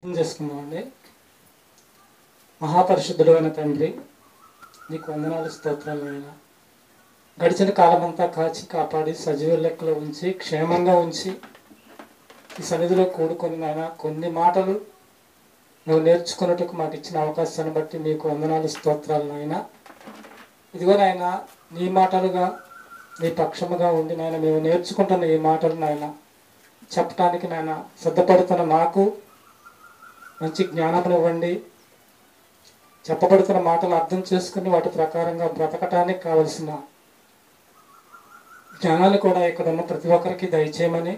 చేసుకున్నామండి. మహాపరిశుద్ధుడైన తండ్రి, నీకు వందనాలు, స్తోత్రాలు. అయినా గడిచిన కాలమంతా కాచి కాపాడి సజీవ లెక్కలో ఉంచి క్షేమంగా ఉంచి ఈ సన్నిధిలో కూడుకొని నాయన కొన్ని మాటలు నువ్వు నేర్చుకున్నట్టుకు మాకు ఇచ్చిన అవకాశాన్ని బట్టి నీకు వందనాలు, స్తోత్రాలు. నాయన ఇదిగో నాయన, నీ మాటలుగా నీ పక్షముగా ఉండి నాయన మేము నేర్చుకుంటున్న ఈ మాటలు నాయన చెప్పడానికి నాయన సిద్ధపడుతున్న నాకు మంచి జ్ఞానం ఇవ్వండి. చెప్పబడుతున్న మాటలు అర్థం చేసుకుని వాటి ప్రకారంగా బ్రతకటానికి కావలసిన జ్ఞానాన్ని కూడా ఇక్కడ ఉన్న ప్రతి ఒక్కరికి దయచేయమని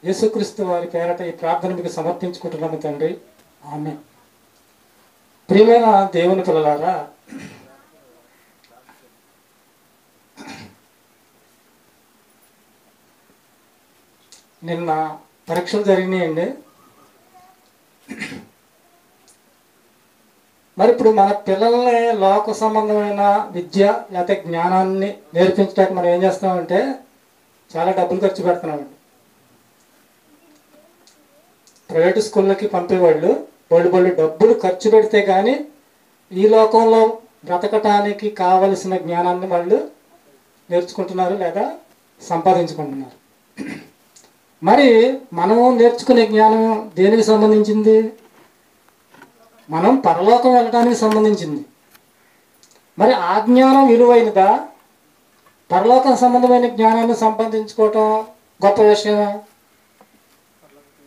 యేసుక్రీస్తు వారి పేరట ఈ ప్రార్థన మీకు సమర్పించుకుంటున్నాము తండ్రి. ఆమేన్. ప్రియమైన దేవుని పిల్లలారా, నిన్న పరీక్షలు జరిగినాయండి. మరి ఇప్పుడు మన పిల్లల్ని లోక సంబంధమైన విద్య లేకపోతే జ్ఞానాన్ని నేర్పించడానికి మనం ఏం చేస్తామంటే చాలా డబ్బులు ఖర్చు పెడుతున్నామండి. ప్రైవేటు స్కూళ్ళకి పంపేవాళ్ళు వాళ్ళు డబ్బులు ఖర్చు పెడితే కానీ ఈ లోకంలో బ్రతకటానికి కావలసిన జ్ఞానాన్ని వాళ్ళు నేర్చుకుంటున్నారు లేదా సంపాదించుకుంటున్నారు. మరి మనం నేర్చుకునే జ్ఞానం దేనికి సంబంధించింది? మనం పరలోకం వెళ్ళడానికి సంబంధించింది. మరి ఆ జ్ఞానం విలువైనదా? పరలోకం సంబంధమైన జ్ఞానాన్ని సంపాదించుకోవటం గొప్ప విషయమా?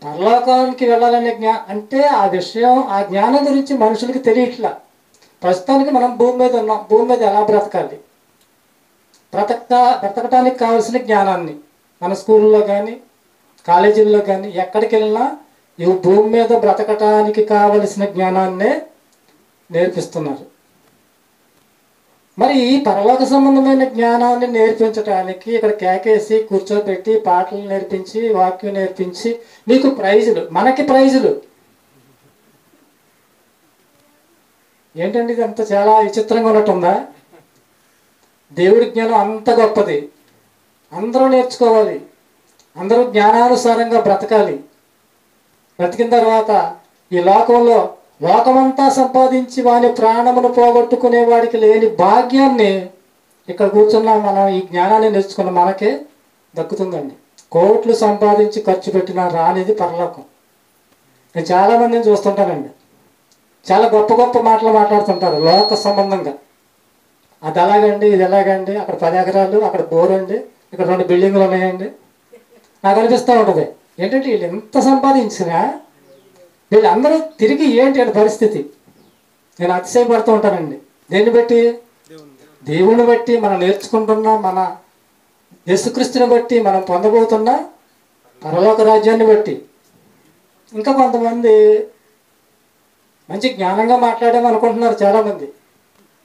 పరలోకానికి వెళ్ళాలనే అంటే ఆ విషయం, ఆ జ్ఞానం గురించి మనుషులకి తెలియట్లా. ప్రస్తుతానికి మనం భూమి మీద ఉన్నాం. భూమి మీద ఎలా బ్రతకాలి, బ్రతకటానికి కావాల్సిన జ్ఞానాన్ని మన స్కూల్లో కానీ కాలేజీల్లో కానీ ఎక్కడికి వెళ్ళినా ఈ భూమి మీద బ్రతకటానికి కావలసిన జ్ఞానాన్నే నేర్పిస్తున్నారు. మరి ఈ పరలోక సంబంధమైన జ్ఞానాన్ని నేర్పించడానికి ఇక్కడ కేకేసి కూర్చోబెట్టి పాటలు నేర్పించి వాక్యం నేర్పించి మీకు ప్రైజులు, మనకి ప్రైజులు ఏంటండి? ఇది అంత చాలా విచిత్రంగా ఉన్నట్టుందా? దేవుడి జ్ఞానం అంత గొప్పది. అందరూ నేర్చుకోవాలి, అందరూ జ్ఞానానుసారంగా బ్రతకాలి. బ్రతికిన తర్వాత ఈ లోకంలో లోకమంతా సంపాదించి వాని ప్రాణమును పోగొట్టుకునే వాడికి లేని భాగ్యాన్ని ఇక్కడ కూర్చున్న మనం ఈ జ్ఞానాన్ని నేర్చుకున్న మనకే దక్కుతుందండి. కోట్లు సంపాదించి ఖర్చు పెట్టిన రానిది పరలోకం. నేను చాలామందిని చూస్తుంటానండి, చాలా గొప్ప గొప్ప మాటలు మాట్లాడుతుంటారు లోక సంబంధంగా. అది ఎలాగండి, ఇది ఎలాగండి, అక్కడ 10 ఎకరాలు, అక్కడ బోర్ అండి, ఇక్కడ 2 బిల్డింగులు ఉన్నాయండి. నాకు అనిపిస్తూ ఉంటుంది, ఏంటంటే వీళ్ళు ఎంత సంపాదించినా వీళ్ళందరూ తిరిగి ఏంటి అని పరిస్థితి. నేను అతిశయపడుతూ ఉంటానండి. దేన్ని బట్టి? దేవుని బట్టి, మనం నేర్చుకుంటున్న మన యేసుక్రీస్తుని బట్టి, మనం పొందబోతున్న పరలోక రాజ్యాన్ని బట్టి. ఇంకా కొంతమంది మంచి జ్ఞానంగా మాట్లాడామనుకుంటున్నారు చాలామంది.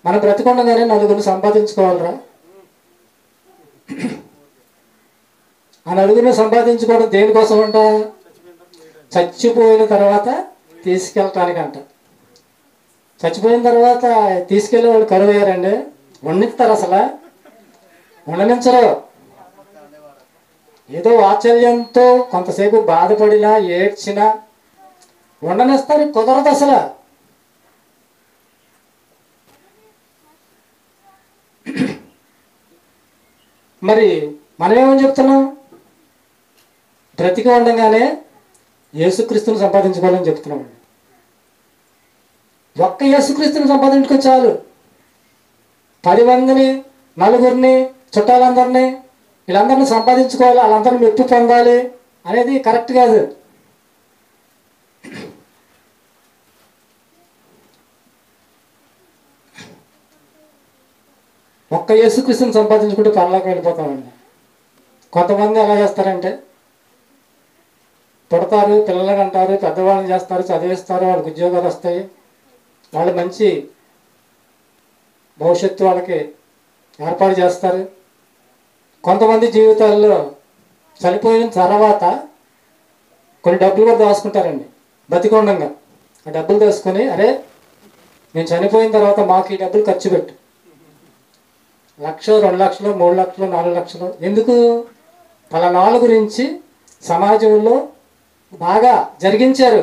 మనం బ్రతికుండగానే నలుగురిని సంపాదించుకోవాలరా? ఆ నలుగురిని సంపాదించుకోవడం దేనికోసం అంట? చచ్చిపోయిన తర్వాత తీసుకెళ్ళటానికంట. చచ్చిపోయిన తర్వాత తీసుకెళ్ళే వాళ్ళు కరువయ్యారండి. వండిస్తారు, అసలు ఉండనించరు. ఏదో వాత్సల్యంతో కొంతసేపు బాధపడినా ఏడ్చినా ఉండనిస్తారు, కుదరదు అసలు. మరి మనమేమని చెప్తున్నాం? బ్రతికి ఉండగానే యేసుక్రీస్తుని సంపాదించుకోవాలని చెప్తున్నామండి. ఒక్క యేసుక్రీస్తుని సంపాదించుకో చాలు. 10 మందిని, నలుగురిని, చుట్టాలందరినీ, వీళ్ళందరినీ సంపాదించుకోవాలి, వాళ్ళందరినీ మెప్పు పొందాలి అనేది కరెక్ట్ కాదు. ఒక్క యేసుక్రీస్తుని సంపాదించుకుంటే పరలోకి వెళ్ళిపోతామండి. కొంతమంది ఎలా చేస్తారంటే పుడతారు, పిల్లలకి అంటారు, పెద్దవాళ్ళని చేస్తారు, చదివిస్తారు, వాళ్ళకి ఉద్యోగాలు వస్తాయి, వాళ్ళు మంచి భవిష్యత్తు వాళ్ళకి ఏర్పాటు చేస్తారు. కొంతమంది జీవితాల్లో చనిపోయిన తర్వాత కొన్ని డబ్బులు కూడా దాచుకుంటారండి బతికొండంగా. ఆ డబ్బులు దాచుకొని, అరే నేను చనిపోయిన తర్వాత మాకు ఈ డబ్బులు ఖర్చు పెట్టు, 1,00,000, 2,00,000, 3,00,000, 4,00,000. ఎందుకు? ఫలానాళ్ళ గురించి సమాజంలో బాగా జరిగించారు.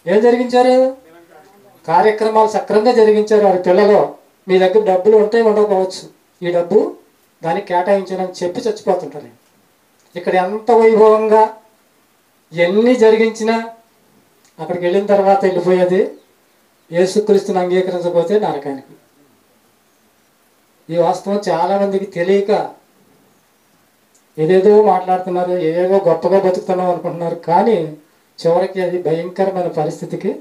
ఏం జరిగించారు? కార్యక్రమాలు సక్రమంగా జరిగించారు. వారి పిల్లలు మీ దగ్గర డబ్బులు ఉంటే ఉండకపోవచ్చు, ఈ డబ్బు దానికి కేటాయించాలని చెప్పి చచ్చిపోతుంటారు. ఇక్కడ ఎంత వైభవంగా ఎన్ని జరిగించినా అక్కడికి వెళ్ళిన తర్వాత వెళ్ళిపోయేది యేసుక్రీస్తుని అంగీకరించకపోతే నరకానికి. ఈ వాస్తవం చాలామందికి తెలియక ఏదేదో మాట్లాడుతున్నారు, ఏవేవో గొప్పగా బతుకుతున్నాం అనుకుంటున్నారు. కానీ చివరికి అది భయంకరమైన పరిస్థితికి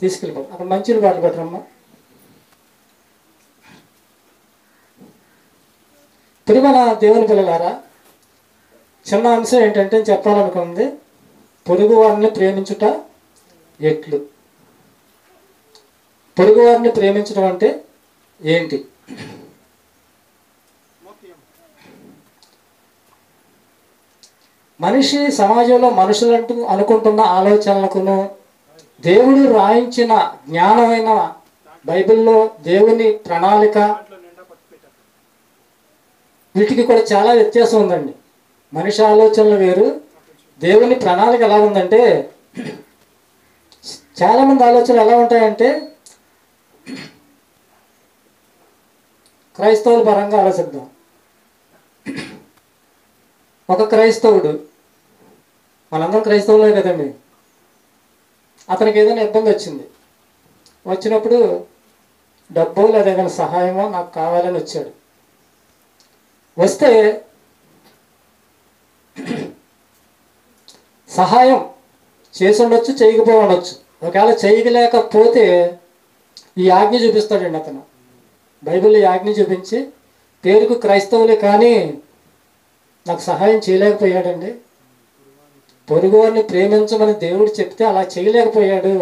తీసుకెళ్ళిపోతుంది. అక్కడ మంచిలు పాటలు పెట్టరమ్మా. ప్రియమైన దేవుని పిల్లలారా, చిన్న అంశం ఏంటంటే చెప్పాలనుకుంది, పొరుగు వారిని ప్రేమించుట ఎట్లు. పొరుగు వారిని ప్రేమించడం అంటే ఏంటి? మనిషి సమాజంలో మనుషులంటూ అనుకుంటున్న ఆలోచనలకును దేవుడు రాయించిన జ్ఞానమైన బైబిల్లో దేవుని ప్రణాళిక వీటికి కూడా చాలా వ్యత్యాసం ఉందండి. మనిషి ఆలోచనలు వేరు, దేవుని ప్రణాళిక ఎలా ఉందంటే, చాలామంది ఆలోచనలు ఎలా ఉంటాయంటే, క్రైస్తవుల పరంగా ఆలోచిద్దాం. ఒక క్రైస్తవుడు, మనందరం క్రైస్తవులే కదండి, అతనికి ఏదైనా ఇబ్బంది వచ్చినప్పుడు డబ్బు లేదా ఏదైనా సహాయమో నాకు కావాలని వచ్చాడు. వస్తే సహాయం చేసి ఉండొచ్చు, చేయకపోయి ఉండొచ్చు. ఒకవేళ చేయలేకపోతే ఈ ఆజ్ఞ చూపిస్తాడండి అతను. బైబిల్ ఈ ఆజ్ఞ చూపించి, పేరుకు క్రైస్తవులే కానీ నాకు సహాయం చేయలేకపోయాడండి, పొరుగువారిని ప్రేమించమని దేవుడు చెప్తే అలా చేయలేకపోయాడు,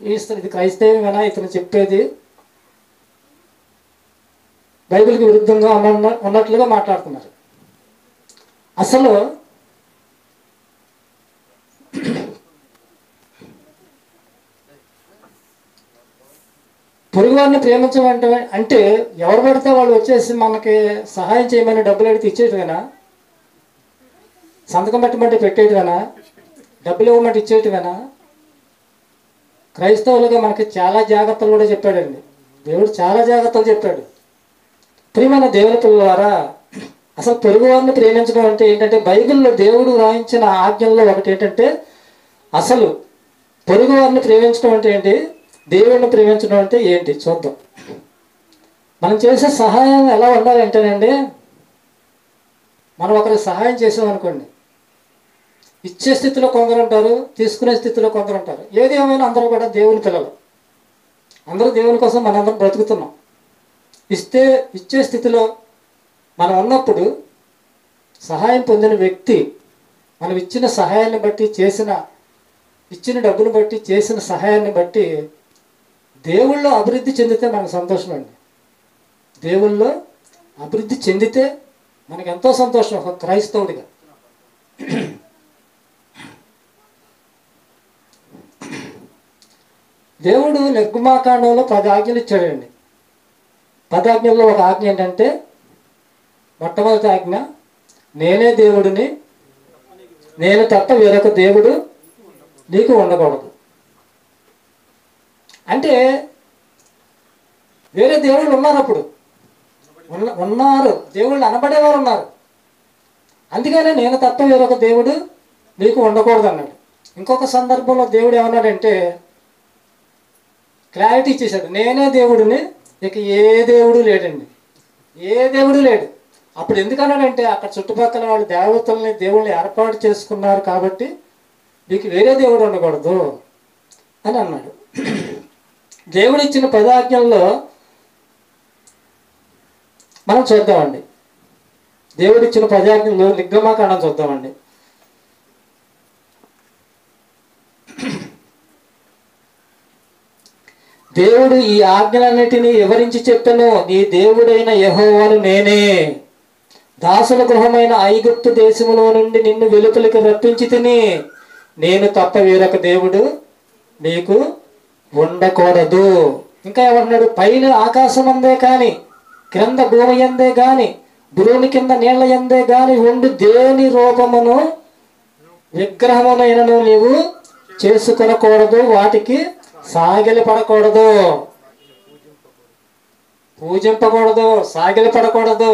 ఇది క్రైస్తవేనా ఇతను చెప్పేది, బైబిల్కి విరుద్ధంగా ఉన్నట్లుగా మాట్లాడుతున్నారు. అసలు పొరుగువారిని ప్రేమించమంటే అంటే ఎవరు పడితే వాళ్ళు వచ్చేసి మనకి సహాయం చేయమని డబ్బులు అడిగితే ఇచ్చేటివేనా? సంతకం పెట్టమంటే పెట్టేటివేనా? డబ్బులు ఇవ్వమంటే ఇచ్చేటివేనా? క్రైస్తవులుగా మనకి చాలా జాగ్రత్తలు కూడా చెప్పాడండి దేవుడు, చాలా జాగ్రత్తలు చెప్పాడు. ప్రియమైన దేవుని పిల్లలారా, అసలు పొరుగువారిని ప్రేమించడం అంటే ఏంటంటే, బైబిల్లో దేవుడు రాయించిన ఆజ్ఞల్లో ఒకటి ఏంటంటే, అసలు పొరుగువారిని ప్రేమించడం అంటే ఏంటి, దేవుడిని ప్రేమించడం అంటే ఏంటి చూద్దాం. మనం చేసే సహాయం ఎలా ఉండాలంటేనండి, మనం ఒకరికి సహాయం చేసామనుకోండి, ఇచ్చే స్థితిలో కొందరు ఉంటారు, తీసుకునే స్థితిలో కొందరు ఉంటారు. ఏది ఏమైనా అందరూ కూడా దేవుని పిల్లలు, అందరూ దేవుని కోసం మనందరం బ్రతుకుతున్నాం. ఇచ్చే స్థితిలో మనం ఉన్నప్పుడు సహాయం పొందిన వ్యక్తి మనం ఇచ్చిన సహాయాన్ని బట్టి, ఇచ్చిన డబ్బును బట్టి, చేసిన సహాయాన్ని బట్టి దేవుళ్ళో అభివృద్ధి చెందితే మనకు సంతోషం అండి. దేవుళ్ళో అభివృద్ధి చెందితే మనకు ఎంతో సంతోషం ఒక క్రైస్తవుడిగా. దేవుడు నిర్గమాకాండంలో 10 ఆజ్ఞలు ఇచ్చాడండి. 10 ఆజ్ఞల్లో ఒక ఆజ్ఞ ఏంటంటే, మొట్టమొదటి ఆజ్ఞ, నేనే దేవుడిని, నేను తప్ప వేరొక దేవుడు నీకు ఉండకూడదు. అంటే వేరే దేవుళ్ళు ఉన్నారు, అప్పుడు ఉన్నారు, దేవుళ్ళు అనబడేవారు ఉన్నారు. అందుకనే నేను తప్ప వేరొక దేవుడు నీకు ఉండకూడదు అన్నాడు. ఇంకొక సందర్భంలో దేవుడు ఏమన్నాడంటే, క్లారిటీ ఇచ్చేశాడు, నేనే దేవుడిని, ఇక ఏ దేవుడు లేడండి, ఏ దేవుడు లేడు. అప్పుడు ఎందుకన్నాడంటే, అక్కడ చుట్టుపక్కల వాళ్ళు దేవుళ్ళని ఏర్పాటు చేసుకున్నారు కాబట్టి మీకు వేరే దేవుడు ఉండకూడదు అని అన్నాడు. దేవుడు ఇచ్చిన 10 ఆజ్ఞల్లో మనం చూద్దామండి. దేవుడు ఇచ్చిన 10 ఆజ్ఞల్లో నిర్గమాకాండం చూద్దామండి. దేవుడు ఈ ఆజ్ఞలన్నిటినీ వివరించి చెప్పెను, నీ దేవుడైన యెహోవాను నేనే, దాసుల గృహమైన ఐగుప్తు దేశములో నుండి నిన్ను వెలుపలికి రప్పించి తిని, నేను తప్ప వేరొక దేవుడు నీకు ఉండకూడదు. ఇంకా ఏమన్నాడు, పైన ఆకాశం అందే కాని, క్రింద భూమి ఎందే గాని, భూమి కింద నీళ్ల ఎందే గాని ఉండి దేని రూపమును విగ్రహమునైనను నీవు చేసుకొనకూడదు, వాటికి సాగిలి పడకూడదు, పూజింపకూడదు, సాగిలి పడకూడదు.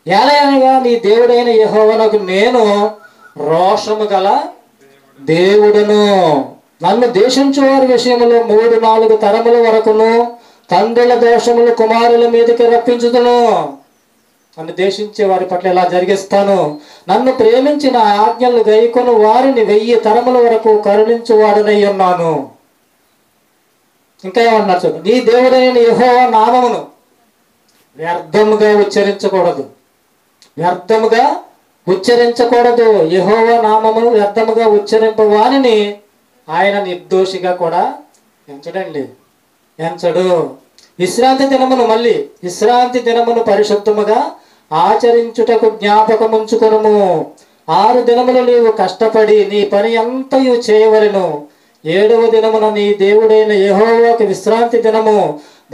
ఏలయనగా నీ దేవుడైన యెహోవానకు నేను రోషము గల దేవుడును, నన్ను దేశించు వారి విషయంలో 3-4 తరముల వరకును తండ్రుల దోషములు కుమారుల మీదకి రప్పించుదును. నన్ను దేశించే వారి పట్ల ఇలా జరిగిస్తాను. నన్ను ప్రేమించిన ఆజ్ఞలు గైకొను వారిని 1000 తరముల వరకు కరుణించువాడనై ఉన్నాను. ఇంకా ఏమన్నారు చూడండి, నీ దేవుడైన యెహోవా నామమును వ్యర్థముగా ఉచ్చరించకూడదు, వ్యర్థముగా ఉచ్చరించకూడదు. యెహోవా నామమును వ్యర్థముగా ఉచ్చరింప వానిని ఆయన నిర్దోషిగా కూడా ఎంచడండి, ఎంచడు. విశ్రాంతి దినమును, మళ్ళీ విశ్రాంతి దినమును పరిశుద్ధముగా ఆచరించుటకు జ్ఞాపకముంచుకొనుము. 6 దినములు నీవు కష్టపడి నీ పని అంతయు చేయవలెను. 7వ దినమున నీ దేవుడైన యెహోవాకు విశ్రాంతి దినము.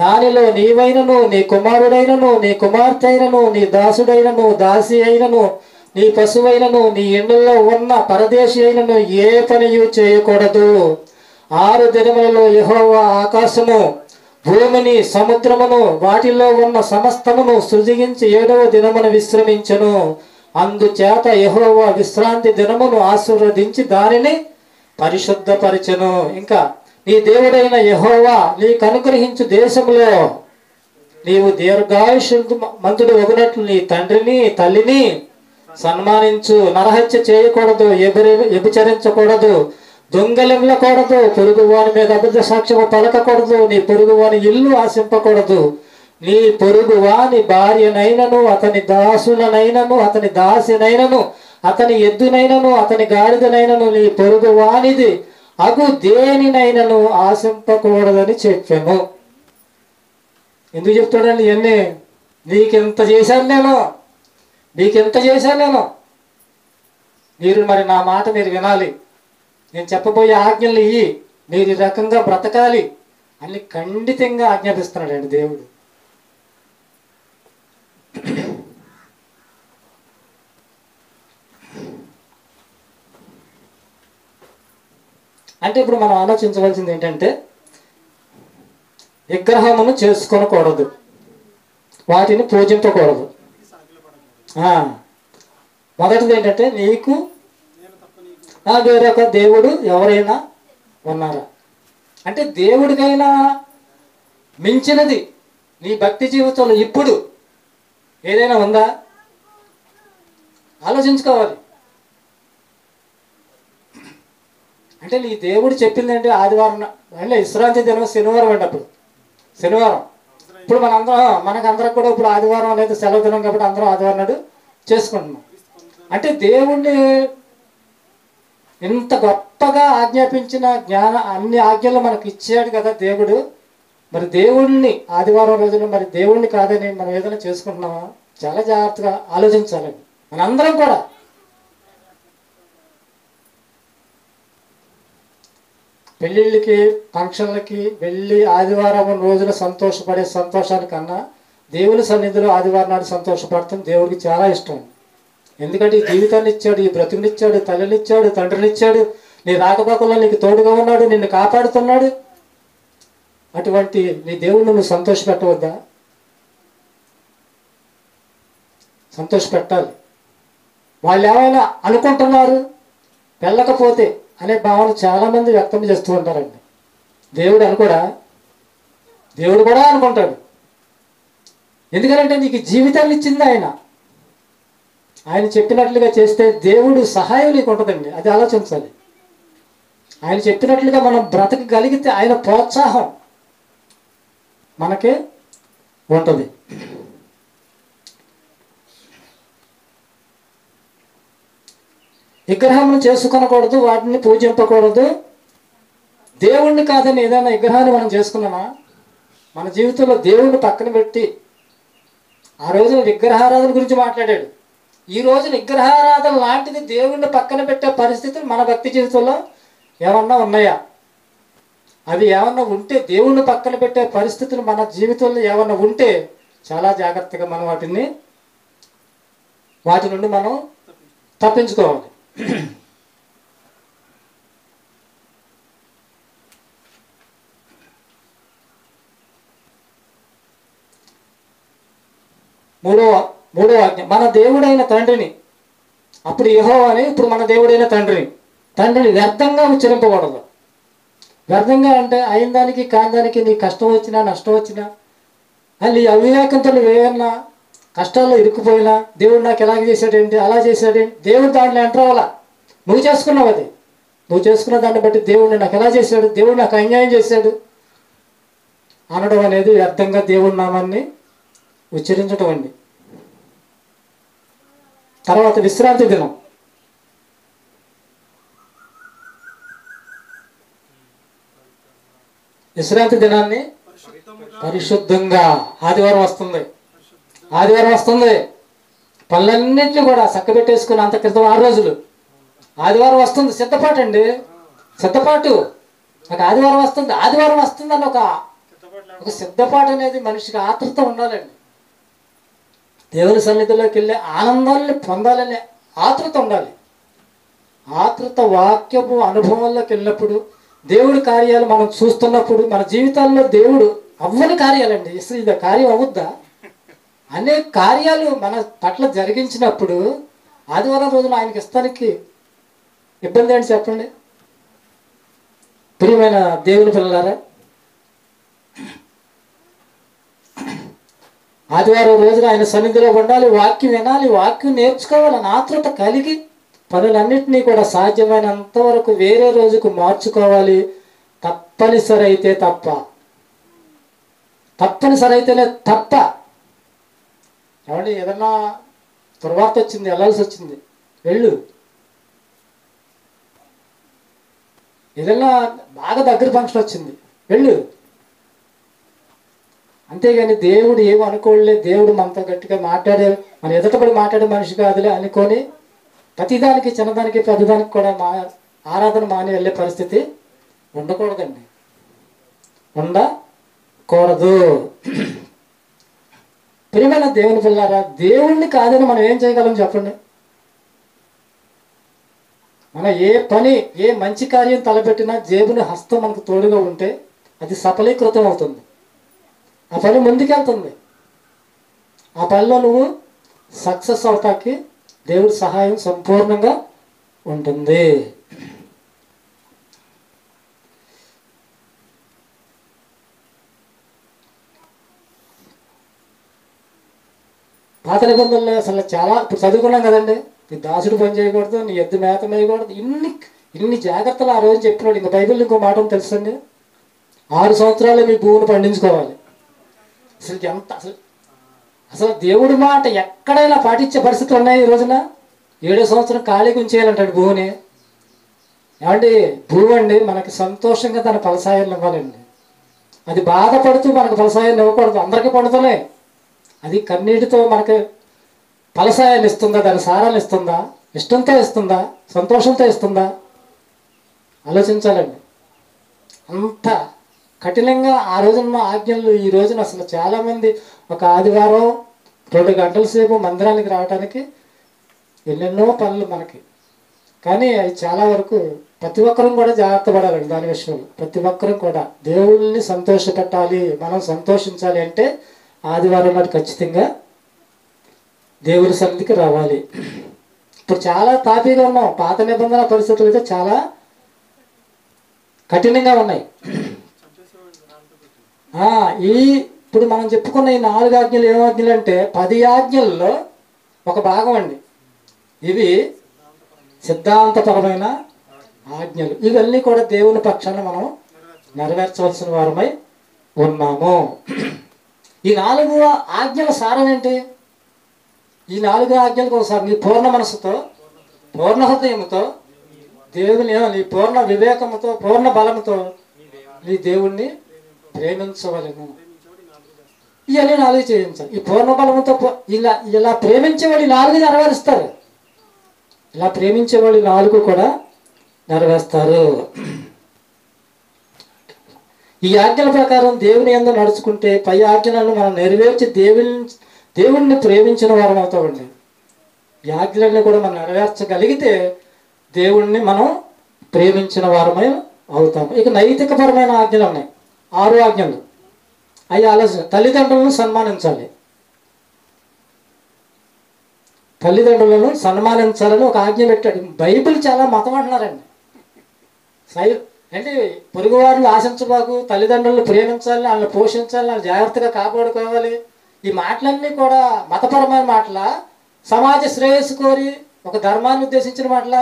దానిలో నీవైనను, నీ కుమారుడైనను, నీ కుమార్తె అయినను, నీ దాసుడైనను, దాసి అయినను, నీ పశువైనను, నీ ఇండ్లలో ఉన్న పరదేశి అయినను ఏ పనియు చేయకూడదు. 6 దినములలో యెహోవా ఆకాశము, భూమిని, సముద్రమును, వాటిలో ఉన్న సమస్తమును సృజించి 7వ దినమున విశ్రమించెను. అందుచేత యెహోవా విశ్రాంతి దినమును ఆశీర్వదించి దానిని పరిశుద్ధపరిచెను. ఇంకా నీ దేవుడైన యెహోవా నీకు అనుగ్రహించు దేశములో నీవు దీర్ఘాయుష్మంతుడు వగునట్లు నీ తండ్రిని తల్లిని సన్మానించు. నరహత్య చేయకూడదు, వ్యభిచరించకూడదు, దొంగలింలకూడదు, పొరుగువాని మీద అబద్ధ సాక్ష్యము పలకకూడదు, నీ పొరుగువాని ఇల్లు ఆశింపకూడదు. నీ పొరుగువాని భార్యనైనను, అతని దాసులనైనను, అతని దాసినైనను, అతని ఎద్దునైనను, అతని గాడిదనైనను, నీ పొరుగువానిది అగు దేనినైనను ఆశింపకూడదని చెప్పాను. ఎందుకు చెప్తాడండి ఇవన్నీ? నీకెంత చేశాను నేను, నీకెంత చేశాను నేను. మీరు మరి నా మాట మీరు వినాలి, నేను చెప్పబోయే ఆజ్ఞలు ఇయ్యి, మీరు ఈ రకంగా బ్రతకాలి అని ఖండితంగా ఆజ్ఞాపిస్తున్నాడండి దేవుడు. అంటే ఇప్పుడు మనం ఆలోచించవలసింది ఏంటంటే, విగ్రహమును చేసుకొనకూడదు, వాటిని పూజింపకూడదు. మొదటిది ఏంటంటే, నీకు వేరొక దేవుడు ఎవరైనా ఉన్నారా అంటే, దేవుడికైనా మించినది నీ భక్తి జీవితంలో ఇప్పుడు ఏదైనా ఉందా? ఆలోచించుకోవాలి. అంటే నీ దేవుడు చెప్పింది ఏంటి? ఆదివారం అంటే విశ్రాంతి దినం శనివారం అండి. అప్పుడు శనివారం, ఇప్పుడు మనకందరం కూడా ఇప్పుడు ఆదివారం అనేది సెలవు దినం కాబట్టి అందరం ఆదివారం నాడు చేసుకుంటున్నాం. అంటే దేవుణ్ణి ఇంత గొప్పగా ఆజ్ఞాపించిన అన్ని ఆజ్ఞలు మనకి ఇచ్చాడు కదా దేవుడు. మరి దేవుణ్ణి ఆదివారం రోజున మరి దేవుణ్ణి కాదని మనం ఏదైనా చేసుకుంటున్నామా? చాలా జాగ్రత్తగా ఆలోచించాలండి మనందరం కూడా. పెళ్ళిళ్ళకి, ఫంక్షన్లకి వెళ్ళి ఆదివారం రోజున సంతోషపడే సంతోషానికన్నా దేవుని సన్నిధిలో ఆదివారం నాడు సంతోషపడతాం దేవుడికి చాలా ఇష్టం. ఎందుకంటే ఈ జీవితాన్ని ఇచ్చాడు, ఈ బ్రతుకునిచ్చాడు, తల్లినిచ్చాడు, తండ్రినిచ్చాడు, నీ రాకపోకల్లో నీకు తోడుగా ఉన్నాడు, నిన్ను కాపాడుతున్నాడు. అటువంటి నీ దేవుడిని నువ్వు సంతోషపెట్టవద్దా? సంతోషపెట్టాలి. వాళ్ళు ఏమైనా అనుకుంటున్నారు వెళ్ళకపోతే అనే భావన చాలామంది వ్యక్తం చేస్తూ ఉంటారండి. దేవుడు అనుకోడా? దేవుడు కూడా అనుకుంటాడు. ఎందుకంటే నీకు జీవితాన్ని ఇచ్చింది ఆయన. ఆయన చెప్పినట్లుగా చేస్తే దేవుడు సహాయం నీకు ఉంటుందండి, అది ఆలోచించాలి. ఆయన చెప్పినట్లుగా మనం బ్రతకగలిగితే ఆయన ప్రోత్సాహం మనకే ఉంటుంది. విగ్రహమును చేసుకొనకూడదు, వాటిని పూజింపకూడదు. దేవుణ్ణి కాదని ఏదైనా విగ్రహాన్ని మనం చేసుకున్నామా? మన జీవితంలో దేవుణ్ణి పక్కన పెట్టి ఆ రోజున విగ్రహారాధన గురించి మాట్లాడాడు. ఈ రోజున విగ్రహారాధన లాంటిది దేవుణ్ణి పక్కన పెట్టే పరిస్థితులు మన భక్తి జీవితంలో ఏమన్నా ఉన్నాయా? అవి ఏమన్నా ఉంటే, దేవుణ్ణి పక్కన పెట్టే పరిస్థితులు మన జీవితంలో ఏమన్నా ఉంటే చాలా జాగ్రత్తగా మనం వాటి నుండి మనం తప్పించుకోవాలి. మూడో ఆజ్ఞ, మన దేవుడైన తండ్రిని, అప్పుడు యెహోవా అని, ఇప్పుడు మన దేవుడైన తండ్రిని వ్యర్థంగా ఉచ్చరింపకూడదు. వ్యర్థంగా అంటే అయిన దానికి కాని దానికి నీ కష్టం వచ్చినా నష్టం వచ్చినా, నీ అవివేకంతో నువ్వేమన్నా కష్టాల్లో ఇరుక్కుపోయినా, దేవుడు నాకు ఎలాగ చేశాడేంటి, అలా చేశాడేంటి, దేవుడు దాంట్లో ఎంటర్ అవ్వాలా. నువ్వు చేసుకున్నావు అది, నువ్వు చేసుకున్న దాన్ని బట్టి దేవుడు నాకు ఎలా చేశాడు, దేవుడు నాకు అన్యాయం చేశాడు అనడం అనేది వ్యర్థంగా దేవుడి నామాన్ని ఉచ్చరించటం అండి. తర్వాత విశ్రాంతి దినం. విశ్రాంతి దినాన్ని పరిశుద్ధంగా, ఆదివారం వస్తుంది, పనులన్నింటినీ కూడా చక్కబెట్టేసుకుని అంత క్రితం 6 రోజులు, ఆదివారం వస్తుంది, సిద్ధపాటు అండి, సిద్ధపాటు. నాకు ఆదివారం వస్తుంది అని ఒక సిద్ధపాటు అనేది మనిషికి ఆతృత ఉండాలండి. దేవుని సన్నిధిలోకి వెళ్ళే ఆనందాన్ని పొందాలనే ఆతృత ఉండాలి. ఆతృత వాక్యపు అనుభవంలోకి వెళ్ళినప్పుడు, దేవుడి కార్యాలు మనం చూస్తున్నప్పుడు, మన జీవితాల్లో దేవుడు అవ్వని కార్యాలండి, అసలు ఇది కార్యం అవుద్దా అనేక కార్యాలు మన పట్ల జరిగించినప్పుడు ఆదివారం రోజున ఆయనకి ఇస్తానికి ఇబ్బంది ఏంటి చెప్పండి. ప్రియమైన దేవుని పిల్లలారా, ఆదివారం రోజున ఆయన సన్నిధిలో ఉండాలి, వాక్యం వినాలి, వాక్యం నేర్చుకోవాలని ఆతృత కలిగి పనులన్నింటినీ కూడా సాధ్యమైనంత వరకు వేరే రోజుకు మార్చుకోవాలి. తప్పనిసరి అయితేనే తప్ప. ఏమండి, ఏదన్నా దుర్వార్త వచ్చింది, వెళ్ళాల్సి వచ్చింది, వెళ్ళు. ఏదన్నా బాగా దగ్గర ఫంక్షన్ వచ్చింది, వెళ్ళు. అంతేగాని దేవుడు ఏమి అనుకోలే, దేవుడు మనతో గట్టిగా మాట్లాడే, మన ఎదుటపడి మాట్లాడే మనిషి కాదులే అనుకొని ప్రతిదానికి, చిన్నదానికి పెద్దదానికి కూడా ఆరాధన మాని వెళ్ళే పరిస్థితి ఉండకూడదండి, ఉండకూడదు. ప్రియమైన దేవుని పిల్లారా, దేవుణ్ణి కాదని మనం ఏం చేయగలం చెప్పండి. మనం ఏ పని, ఏ మంచి కార్యం తలపెట్టినా జేబుని హస్తం మనకు తోడుగా ఉంటే అది సఫలీకృతం అవుతుంది, ఆ పని ముందుకెళ్తుంది, ఆ పనిలో నువ్వు సక్సెస్ అవటానికి దేవుడి సహాయం సంపూర్ణంగా ఉంటుంది. పాత నిబంధనలు అసలు చాలా, ఇప్పుడు చదువుకున్నాం కదండి, నీ దాసుడు పని చేయకూడదు, నీ ఎద్దు మేత వేయకూడదు, ఇన్ని జాగ్రత్తలు ఆ రోజు చెప్పినాడు. ఇంకా బైబిల్ ఇంకో మాట తెలుసండి, 6 సంవత్సరాలు మీ భూమిని పండించుకోవాలి. అసలు దేవుడి మాట ఎక్కడైనా పాటించే పరిస్థితులు ఉన్నాయి. ఈ రోజున 7వ సంవత్సరం ఖాళీగా ఉంచేయాలంటాడు భూమిని. ఏమండి, భూమి అండి మనకి సంతోషంగా తన ఫలసాయాలను ఇవ్వాలండి. అది బాధపడుతూ మనకు ఫలసాయాన్ని ఇవ్వకూడదు. అందరికీ పండుతున్నాయి, అది కన్నీటితో మనకి ఫలసాయాన్ని ఇస్తుందా, దాని సారాన్ని ఇస్తుందా, ఇష్టంతో ఇస్తుందా, సంతోషంతో ఇస్తుందా, ఆలోచించాలండి. అంత కఠినంగా ఆ రోజున ఆజ్ఞలు ఈ రోజున అసలు చాలామంది ఒక ఆదివారం 2 గంటల సేపు మందిరానికి రావడానికి ఎన్నెన్నో పనులు మనకి, కానీ అవి చాలా వరకు ప్రతి ఒక్కరం కూడా జాగ్రత్త పడాలండి దాని విషయంలో. ప్రతి ఒక్కరం కూడా దేవుళ్ళని సంతోషపెట్టాలి, మనం సంతోషించాలి అంటే ఆదివారం నాడు ఖచ్చితంగా దేవుని సన్నిధికి రావాలి. ఇప్పుడు చాలా తాపీగా ఉన్నాం, పాత నిబంధన పరిస్థితులు అయితే చాలా కఠినంగా ఉన్నాయి. ఇప్పుడు మనం చెప్పుకున్న ఈ 4 ఆజ్ఞలు ఏం ఆజ్ఞలు అంటే 10 ఆజ్ఞల్లో ఒక భాగం అండి. ఇవి సిద్ధాంతపరమైన ఆజ్ఞలు. ఇవన్నీ కూడా దేవుని పక్షాన మనం నెరవేర్చవలసిన వారమై ఉన్నాము. ఈ 4 ఆజ్ఞల సారం ఏంటి? ఈ 4 ఆజ్ఞలకు ఒకసారి నీ పూర్ణ మనసుతో, పూర్ణ హృదయంతో దేవుని, నీ పూర్ణ వివేకముతో, పూర్ణ బలముతో నీ దేవుణ్ణి ప్రేమించవలను. ఇవన్నీ 4 చేయించాలి. ఈ పూర్ణ బలముతో ఇలా ప్రేమించేవాళ్ళు 4 నెరవేరుస్తారు. ఇలా ప్రేమించేవాళ్ళు 4 కూడా నెరవేరుస్తారు. ఈ ఆజ్ఞల ప్రకారం దేవుని యందు నడుచుకుంటే పై ఆజ్ఞలను మనం నెరవేర్చి దేవుణ్ణి ప్రేమించిన వారం అవుతామండి. ఈ ఆజ్ఞలన్నీ కూడా మనం నెరవేర్చగలిగితే దేవుణ్ణి మనం ప్రేమించిన వారమై అవుతాము. ఇక నైతికపరమైన ఆజ్ఞలు ఉన్నాయి, 6 ఆజ్ఞలు. అవి ఆలోచన. తల్లిదండ్రులను సన్మానించాలి. తల్లిదండ్రులను సన్మానించాలని ఒక ఆజ్ఞ పెట్టాడు. బైబిల్ చాలా మతం అంటున్నారండి. అంటే పొరుగువారిని ఆశించబాకు, తల్లిదండ్రులను ప్రేమించాలి, వాళ్ళని పోషించాలి, వాళ్ళని జాగ్రత్తగా కాపాడుకోవాలి. ఈ మాటలన్నీ కూడా మతపరమైన మాటల, సమాజ శ్రేయస్సు కోరి ఒక ధర్మాన్ని ఉద్దేశించిన మాటల.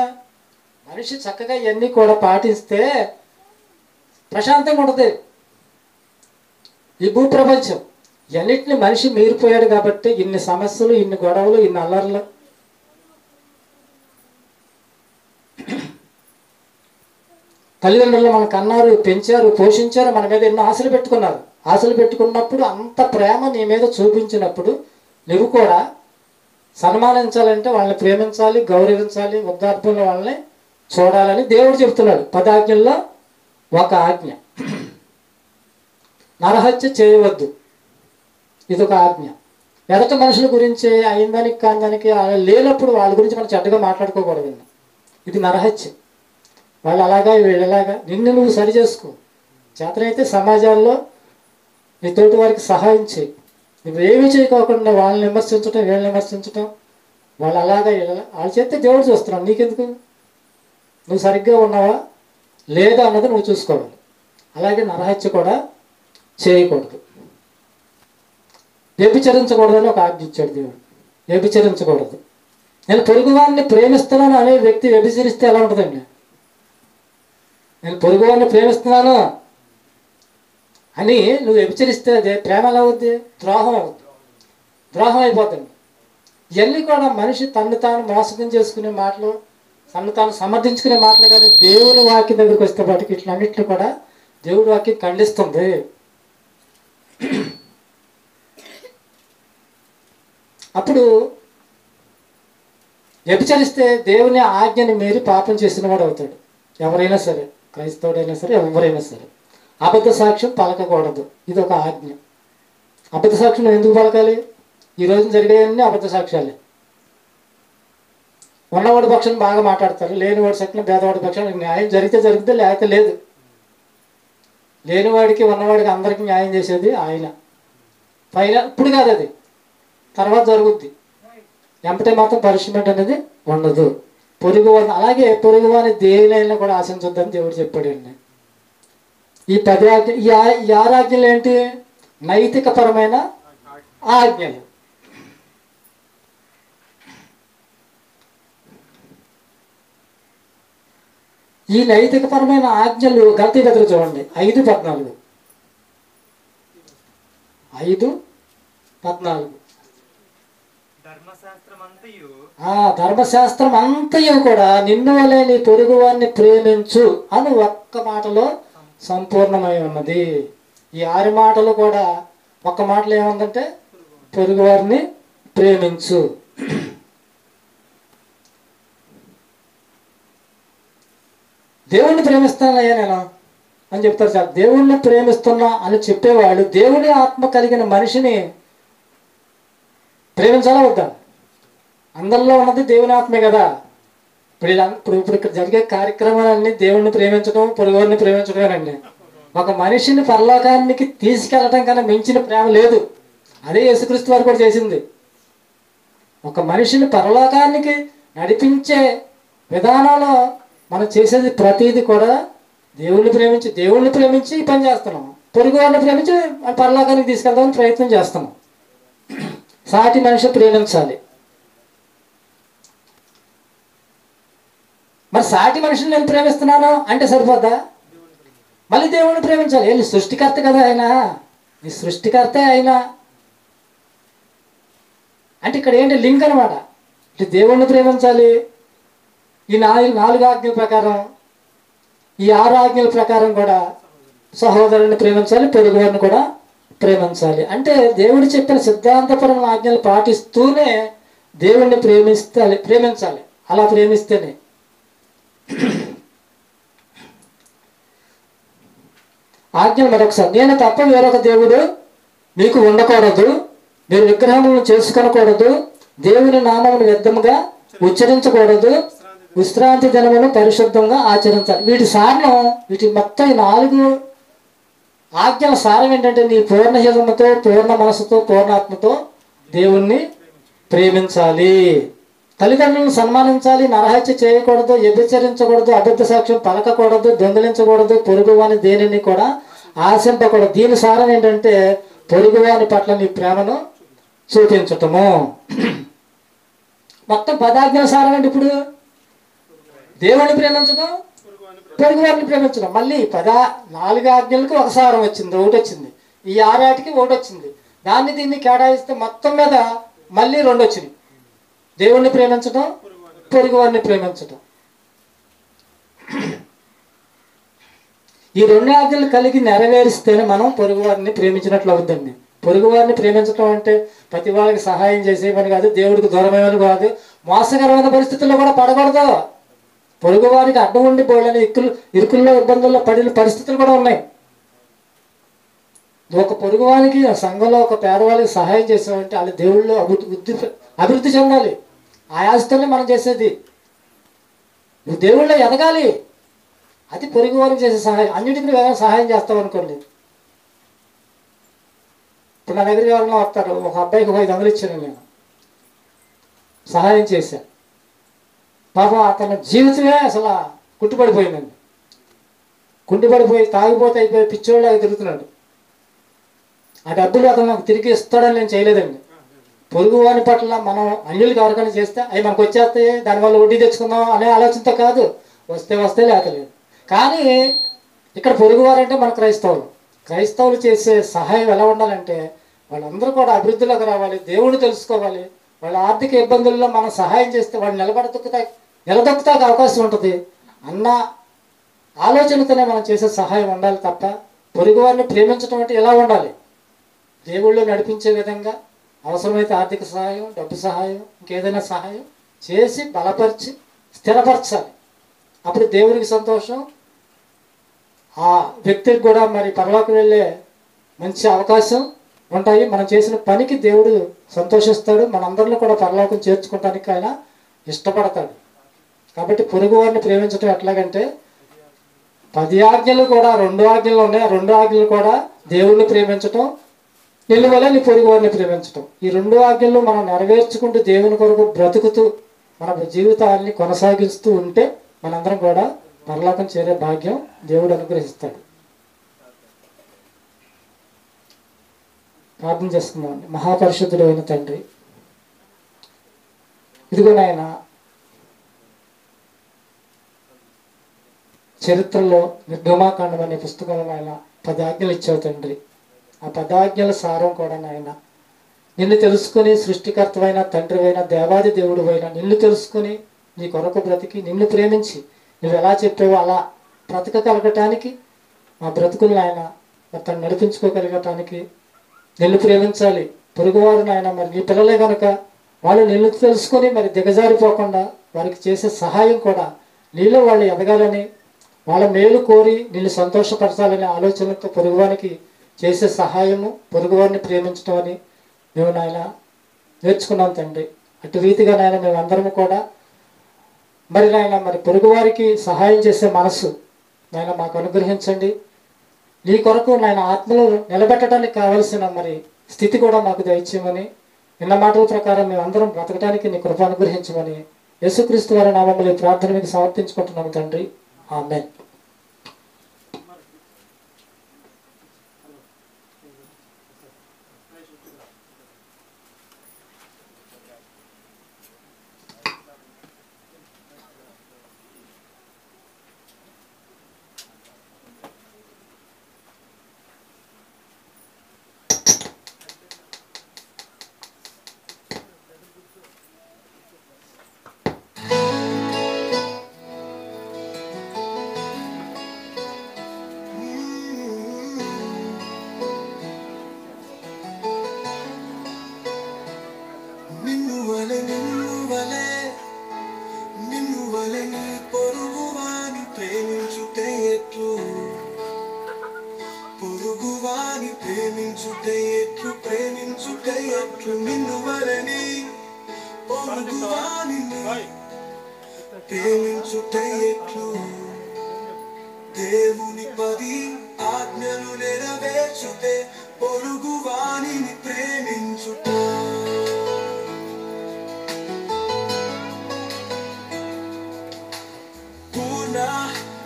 మనిషి చక్కగా ఇవన్నీ కూడా పాటిస్తే ప్రశాంతంగా ఉంటుంది ఈ భూప్రపంచం. ఇవన్నిటిని మనిషి మీరిపోయాడు కాబట్టి ఇన్ని సమస్యలు, ఇన్ని గొడవలు, ఇన్ని అల్లర్లు. తల్లిదండ్రులు మనకు కన్నారు, పెంచారు, పోషించారు, మన మీద ఎన్నో ఆశలు పెట్టుకున్నారు. ఆశలు పెట్టుకున్నప్పుడు అంత ప్రేమ నీ మీద చూపించినప్పుడు నువ్వు కూడా సన్మానించాలంటే వాళ్ళని ప్రేమించాలి, గౌరవించాలి, వృద్ధాప్యంలో వాళ్ళని చూడాలని దేవుడు చెప్తున్నాడు. 10 ఆజ్ఞల్లో ఒక ఆజ్ఞ, నరహత్య చేయవద్దు. ఇదొక ఆజ్ఞ. ఎదట మనుషుల గురించి అయిందానికి కాందానికి లేనప్పుడు వాళ్ళ గురించి మనం చెడ్డగా మాట్లాడుకోకూడదు. ఇది నరహత్య. వాళ్ళు అలాగా వీళ్ళు ఎలాగా, నిన్ను నువ్వు సరి చేసుకో. చేతనైతే సమాజాల్లో నీ తోటి వారికి సహాయం చేయి. నువ్వేమీ చేయకోకుండా వాళ్ళని విమర్శించటం, వీళ్ళని విమర్శించటం, వాళ్ళు అలాగా వాళ్ళు చేస్తే దేవుడు చూస్తున్నావు. నీకెందుకు? నువ్వు సరిగ్గా ఉన్నావా లేదా అన్నది నువ్వు చూసుకోవాలి. అలాగే నరహత్య కూడా చేయకూడదు. వ్యభిచరించకూడదని ఒక ఆజ్ఞ ఇచ్చాడు దేవుడు. వ్యభిచరించకూడదు. నేను పొరుగువారిని ప్రేమిస్తున్నాను అనే వ్యక్తి వ్యభిచరిస్తే ఎలా ఉంటుందండి? నేను పొరుగువారిని ప్రేమిస్తున్నాను అని నువ్వు వ్యభిచరిస్తే అదే ప్రేమ ఎలా అవుద్ది? ద్రోహం అవుద్ది. ద్రోహం అయిపోతుంది. ఇవన్నీ కూడా మనిషి తను తాను మోసకం చేసుకునే మాటలు, తను తాను సమర్థించుకునే మాటలు. కానీ దేవుని వాక్యం దగ్గరికి వస్తే వాటికి ఇట్లన్నింటినీ కూడా దేవుడి వాక్యం ఖండిస్తుంది. అప్పుడు వ్యభిచరిస్తే దేవుని ఆజ్ఞని మీరి పాపం చేసిన వాడు అవుతాడు. ఎవరైనా సరే, క్రైస్తవుడైనా సరే, ఎవరైనా సరే. అబద్ధ సాక్ష్యం పలకకూడదు. ఇది ఒక ఆజ్ఞ. అబద్ధ సాక్ష్యం ఎందుకు పలకాలి? ఈ రోజు జరిగేవన్నీ అబద్ధ సాక్ష్యాలే. ఉన్నవాడి పక్షాన్ని బాగా మాట్లాడతారు, లేనివాడి పక్షాన్ని, పేదవాడి పక్షాన్ని న్యాయం జరిగితే జరిగితే, లేకపోతే లేదు. లేనివాడికి ఉన్నవాడికి అందరికీ న్యాయం చేసేది ఆయన. పైన ఇప్పుడు కాదు, అది తర్వాత జరుగుద్ది. ఎంపటే మాత్రం పనిష్మెంట్ అనేది ఉండదు. పొరుగువాని అలాగే పొరుగువాని దేనినైనా కూడా ఆశించొద్దని దేవుడు చెప్పాడండి. ఈ 10 ఆజ్ఞ, ఈ 6 ఆజ్ఞలు ఏంటి? నైతికపరమైన ఆజ్ఞలు. ఈ నైతికపరమైన ఆజ్ఞలు గలతీ పత్రిక చూడండి 5:14. 5:14. ధర్మశాస్త్రం అంతయు కూడా నిన్ను వలె నీ పొరుగు వారిని ప్రేమించు అని ఒక్క మాటలో సంపూర్ణమై ఉన్నది. ఈ 6 మాటలు కూడా ఒక్క మాటలో ఏముందంటే పొరుగు వారిని ప్రేమించు. దేవుణ్ణి ప్రేమిస్తానయ్యా నేను అని చెప్తారు సార్. దేవుణ్ణి ప్రేమిస్తున్నా అని చెప్పేవాళ్ళు దేవుని ఆత్మ కలిగిన మనిషిని ప్రేమించాలా వద్దా? అందరిలో ఉన్నది దేవుని ఆత్మే కదా. ఇప్పుడు ఇక్కడ జరిగే కార్యక్రమాలన్నీ దేవుణ్ణి ప్రేమించడం, పొరుగువారిని ప్రేమించడమేనండి. ఒక మనిషిని పరలోకానికి తీసుకెళ్ళటం కన్నా మించిన ప్రేమ లేదు. అదే యేసుక్రీస్తు వారు కూడా చేసింది. ఒక మనిషిని పరలోకానికి నడిపించే విధానంలో మనం చేసేది ప్రతిదీ కూడా దేవుణ్ణి ప్రేమించి ఈ పని చేస్తున్నాం. పొరుగు వారిని ప్రేమించి పరలోకానికి తీసుకెళ్దామని ప్రయత్నం చేస్తున్నాం. సాటి మనిషి ప్రేమించాలి. మరి సాటి మనిషిని నేను ప్రేమిస్తున్నాను అంటే సరిపోద్దా? మళ్ళీ దేవుణ్ణి ప్రేమించాలి. నీ సృష్టికర్త కదా ఆయన, నీ సృష్టికర్తే ఆయన. అంటే ఇక్కడ ఏంటి లింక్ అనమాట. ఇటు దేవుణ్ణి ప్రేమించాలి, ఈ 4 ఆజ్ఞల ప్రకారం, ఈ 6 ఆజ్ఞల ప్రకారం కూడా సహోదరుని ప్రేమించాలి, పొరుగువారిని కూడా ప్రేమించాలి. అంటే దేవుడు చెప్పిన సిద్ధాంతపరమైన ఆజ్ఞలు పాటిస్తూనే దేవుణ్ణి ప్రేమించాలి. అలా ప్రేమిస్తేనే. ఆజ్ఞలు మరొకసారి, నేను తప్ప వేరొక దేవుడు మీకు ఉండకూడదు, మీరు విగ్రహములను చేసుకొనకూడదు, దేవుని నామమును వ్యర్థముగా ఉచ్చరించకూడదు, విశ్రాంతి దినమును పరిశుద్ధంగా ఆచరించాలి. వీటి సారం, వీటి మొత్తం ఈ 4 ఆజ్ఞల సారం ఏంటంటే నీ పూర్ణ హృదయంతో, పూర్ణ మనసుతో, పూర్ణాత్మతో దేవుణ్ణి ప్రేమించాలి, తల్లిదండ్రులను సన్మానించాలి, నరహత్య చేయకూడదు, వ్యభిచరించకూడదు, అబద్ధ సాక్ష్యం పలకకూడదు, దొంగిలించకూడదు, పొరుగువాని దేనిని కూడా ఆశింపకూడదు. దీని సారం ఏంటంటే పొరుగువాని పట్ల నీ ప్రేమను చూపించటము. మొత్తం 10 ఆజ్ఞల సారం ఏంటి? ఇప్పుడు దేవుణ్ణి ప్రేమించడం, పొరుగువారిని ప్రేమించడం. మళ్ళీ 4 ఆజ్ఞలకు ఒక సారం వచ్చింది, ఒకటి వచ్చింది. ఈ 6 ఆటికి ఒకటి వచ్చింది. దీన్ని కేటాయిస్తే మొత్తం మీద మళ్ళీ 2 వచ్చినాయి. దేవుణ్ణి ప్రేమించడం, పొరుగువారిని ప్రేమించడం. ఈ 2 ఆజ్ఞలు కలిగి నెరవేరిస్తేనే మనం పొరుగువారిని ప్రేమించినట్లు అవుతుంది. పొరుగువారిని ప్రేమించడం అంటే ప్రతి వాళ్ళకి సహాయం చేసేవని కాదు, దేవుడికి దూరమేమని కాదు, మోసకరమైన పరిస్థితుల్లో కూడా పడకూడదు. పొరుగువారికి అడ్డం ఉండి పోలేని ఇరుకుల్లో ఇబ్బందుల్లో పడిన పరిస్థితులు కూడా ఉన్నాయి. ఒక పొరుగువానికి సంఘంలో ఒక పేదవాళ్ళకి సహాయం చేసామంటే వాళ్ళు దేవుళ్ళు అభివృద్ధి చెందాలి. ఆ ఆశతోనే మనం చేసేది. నువ్వు దేవుళ్ళో ఎదగాలి, అది పొరుగువారికి చేసే సహాయం. అన్నిటికీ ఏదైనా సహాయం చేస్తావు అనుకోండి. ఇప్పుడు నా దగ్గరికి ఎవరైనా వస్తారు, ఒక అబ్బాయికి 500 ఇచ్చాను, నేను సహాయం చేశాను. పాపం అతని జీవితమే అసలు కుంటుపడిపోయిందండి. కుంటుపడిపోయి తాగిపోతే అయిపోయి పిచ్చోళ్ళగా తిరుగుతున్నాడు. ఆ డబ్బులు అతను నాకు తిరిగి ఇస్తాడని నేను చేయలేదండి. పొరుగు వాని పట్ల మనం అన్యులకి ఎవరికైనా చేస్తే అవి మనకు వచ్చేస్తాయి, దానివల్ల వడ్డీ తెచ్చుకుందాం అనే ఆలోచనతో కాదు, వస్తే లేకలేదు. కానీ ఇక్కడ పొరుగువారంటే మన క్రైస్తవులు చేసే సహాయం ఎలా ఉండాలంటే వాళ్ళందరూ కూడా అభివృద్ధిలోకి రావాలి, దేవుడిని తెలుసుకోవాలి. వాళ్ళ ఆర్థిక ఇబ్బందుల్లో మనం సహాయం చేస్తే వాళ్ళు నిలదొక్కుతానికి అవకాశం ఉంటుంది అన్న ఆలోచనతోనే మనం చేసే సహాయం ఉండాలి తప్ప పొరుగువారిని ప్రేమించడం అంటే ఎలా ఉండాలి? దేవుళ్ళు నడిపించే విధంగా అవసరమైతే ఆర్థిక సహాయం, డబ్బు సహాయం, ఇంకేదైనా సహాయం చేసి బలపరిచి స్థిరపరచాలి. అప్పుడు దేవునికి సంతోషం, ఆ వ్యక్తికి కూడా మరి పరలోకి వెళ్ళే మంచి అవకాశం ఉంటాయి. మనం చేసిన పనికి దేవుడు సంతోషిస్తాడు, మనందరిని కూడా పరలోకం చేర్చుకోవడానికి ఆయన ఇష్టపడతాడు. కాబట్టి పొరుగు వారిని ప్రేమించడం ఎట్లాగంటే 10 ఆజ్ఞలు కూడా 2 ఆజ్ఞలు ఉన్నాయి. 2 ఆజ్ఞలు కూడా దేవుణ్ణి ప్రేమించటం, నిన్ను వల్ల నీ పొరుగు వారిని ప్రేమించటం. ఈ 2 ఆజ్ఞలు మనం నెరవేర్చుకుంటూ దేవుని కొరకు బ్రతుకుతూ మన జీవితాన్ని కొనసాగిస్తూ ఉంటే మనందరం కూడా పరలోకం చేరే భాగ్యం దేవుడు అనుగ్రహిస్తాడు. ప్రార్థన చేస్తున్నామండి. మహాపరిశుద్ధుడు అయిన తండ్రి, ఇదిగో నాయన, చరిత్రలో నిర్గమాకాండం అనే పుస్తకంలో ఆయన 10 ఆజ్ఞలు ఇచ్చావు తండ్రి. ఆ 10 ఆజ్ఞల సారం కూడా నాయన, నిన్ను తెలుసుకొని సృష్టికర్తవైన తండ్రివైన దేవాది దేవుడు అయినా నిన్ను తెలుసుకొని నీ కొరకు బ్రతికి నిన్ను ప్రేమించి నువ్వు ఎలా చెప్పావో అలా బ్రతకగలగటానికి మా బ్రతుకులు నాయన తను నడిపించుకోగలగటానికి నిన్ను ప్రేమించాలి. పొరుగువారు నాయన మరి నీ పిల్లలే కనుక వాళ్ళు నిన్ను తెలుసుకొని మరి దిగజారిపోకుండా వారికి చేసే సహాయం కూడా నీలో వాళ్ళు ఎదగాలని, వాళ్ళ మేలు కోరి నిన్ను సంతోషపరచాలనే ఆలోచనతో పొరుగువానికి చేసే సహాయము, పొరుగువారిని ప్రేమించడం అని మేము నాయన నేర్చుకున్నాం తండ్రి. అటు రీతిగా నాయన మేమందరము కూడా మరి నాయన మరి పొరుగువారికి సహాయం చేసే మనసు నాయన మాకు అనుగ్రహించండి. నీ కొరకు నాయన ఆత్మలో నిలబెట్టడానికి కావలసిన మరి స్థితి కూడా మాకు దయచేయమని, నిన్న మాటల ప్రకారం మేము అందరం బ్రతకడానికి నీ కృప అనుగ్రహించమని యేసుక్రీస్తు వారి నామములో ఈ ప్రార్థన మీకు సమర్పించుకుంటున్నాము తండ్రి. ఆమేన్. ప్రేమించుటయట్లు నిన్ను వలని పొరుగువానిని ప్రేమించుటే ఎట్లు దేవుని 10 ఆజ్ఞలు నెరవేర్చుటే పొరుగువానిని ప్రేమించుట పూర్ణ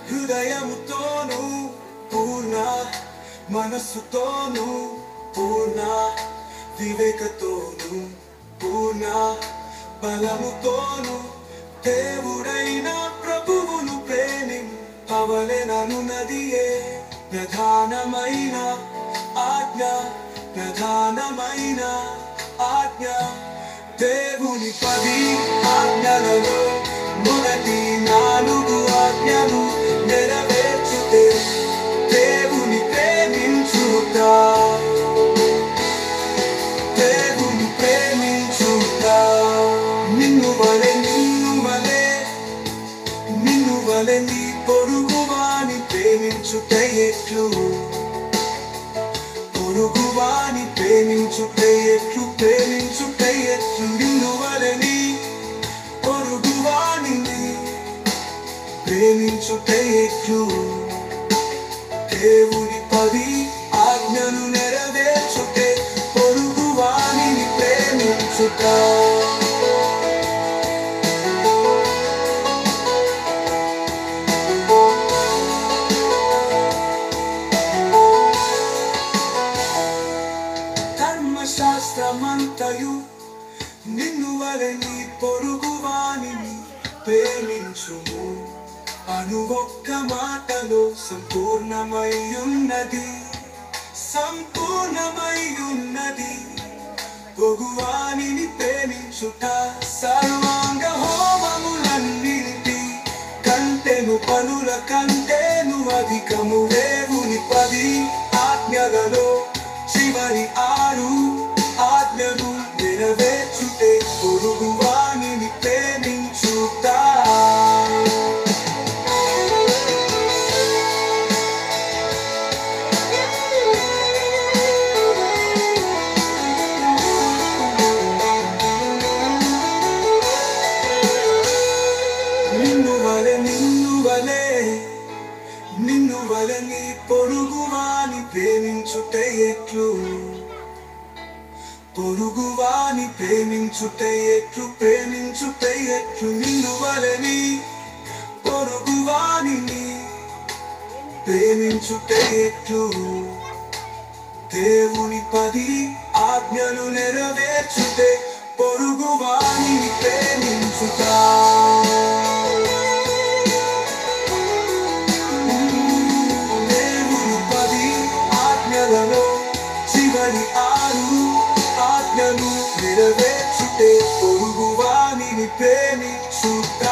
హృదయముతోను పూర్ణ మనస్సుతోను పూర్ణ వివేకతోను పూర్ణ బలముతోను దేవుడైన ప్రభువును ప్రేమింపవలెననున్నదియే ప్రధానమైన ఆజ్ఞ ప్రధానమైన ఆజ్ఞ దేవుని 10 ఆజ్ఞలలో మొదటి 4 ఆజ్ఞలు నెరవేర్చుతే దేవుని ప్రేమించుట దేవుని ప్రేమించుట నిన్ను వలె నీ పొరుగువాని ప్రేమించుట ఎట్లు పొరుగువాని ప్రేమించుట ఎట్లు నిన్ను వలె నీ పొరుగువానిని ప్రేమించుట ఎట్లు దేవుని 10 ఆజ్ఞలు నెరవేర్చుటే పొరుగువానిని ప్రేమించుట ధర్మశాస్త్రమంతయు నిన్ను వలె నీ పొరుగువానిని ప్రేమించుము అను ఒక్క మాటలో సంపూర్ణమయ్యున్నది పొరుగువానిని ప్రేమించుట సర్వాంగ హోమములన్నింటి కంటెను పనుల కంటేను అధికము దేవుని 10 ఆజ్ఞలలో చివరి 6 ఆజ్ఞలు నెరవేర్చుటే పొరుగువానిని ప్రేమించుట నిన్ను వలె నీ పొరుగువాని ప్రేమించుట ఎట్లు పొరుగువాని ప్రేమించుట ఎట్లు నిన్ను వలె నీ పొరుగువానిని ప్రేమించుట ఎట్లు దేవుని 10 ఆజ్ఞలు నెరవేర్చుటే పొరుగువానిని ప్రేమించుట చివరి 6 ఆజ్ఞలు నెరవేర్చుటే పొరుగువానిని ప్రేమించుట